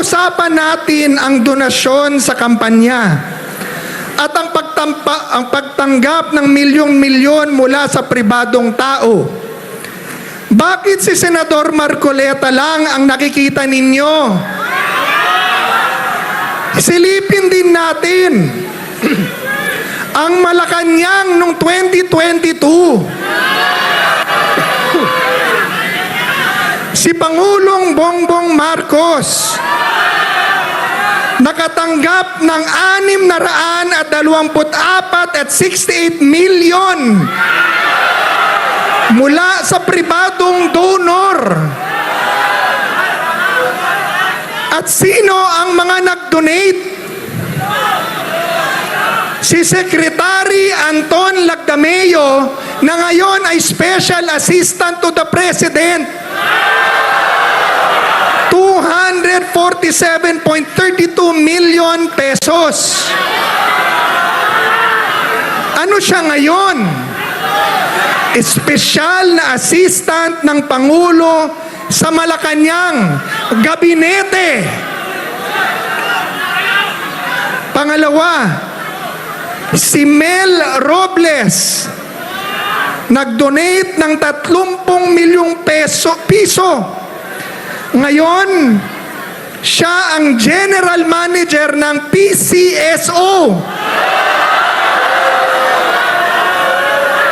Pag-usapan natin ang donasyon sa kampanya at ang pagtanggap ng milyon-milyon mula sa pribadong tao. Bakit si Senador Marcoleta lang ang nakikita ninyo? Silipin din natin ang Malacanang noong 2022. Si Pangulong Bongbong Marcos nakatanggap ng 624 milyon mula sa pribadong donor. At sino ang mga nag-donate? Si Secretary Anton Lagdameo na ngayon ay Special Assistant to the President. 247.32 million pesos. Ano siya ngayon? Espesyal na assistant ng Pangulo sa Malacanang Gabinete. Pangalawa, si Mel Robles nag-donate ng 30 milyong piso. Ngayon, siya ang General Manager ng PCSO.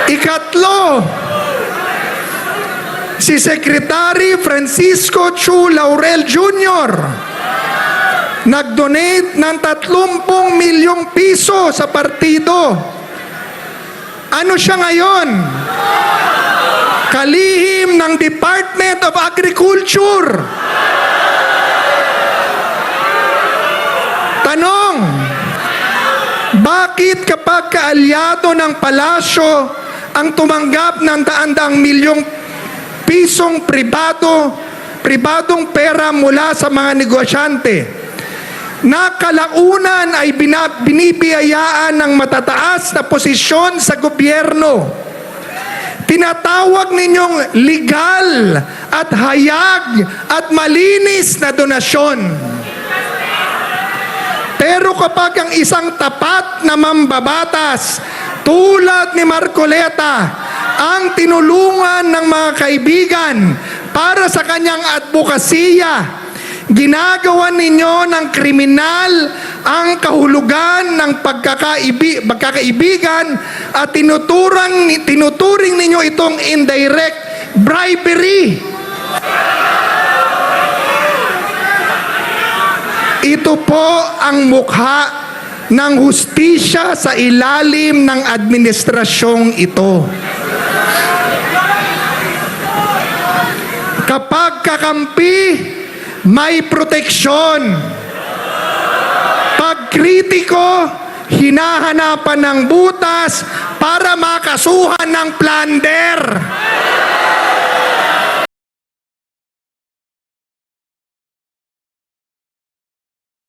Ikatlo, si Secretary Francisco Chu Laurel Jr. nag-donate ng 30 milyong piso sa partido. Ano siya ngayon? Kalihim ng Department of Agriculture. Tanong, bakit kapag kaalyado ng palasyo ang tumanggap ng daan-daang milyong pisong pribadong pera mula sa mga negosyante, na kalaunan ay binibiyayaan ng matataas na posisyon sa gobyerno, tinatawag ninyong legal at hayag at malinis na donasyon? Pero kapag ang isang tapat na mambabatas tulad ni Marcoleta ang tinulungan ng mga kaibigan para sa kanyang advokasya, ginagawa ninyo ng kriminal ang kahulugan ng pagkakaibigan at tinuturing ninyo itong indirect bribery. Ito po ang mukha ng hustisya sa ilalim ng administrasyong ito. Kapag kakampi, may proteksyon. Pag kritiko, hinahanapan ng butas para makasuhan ng plunder.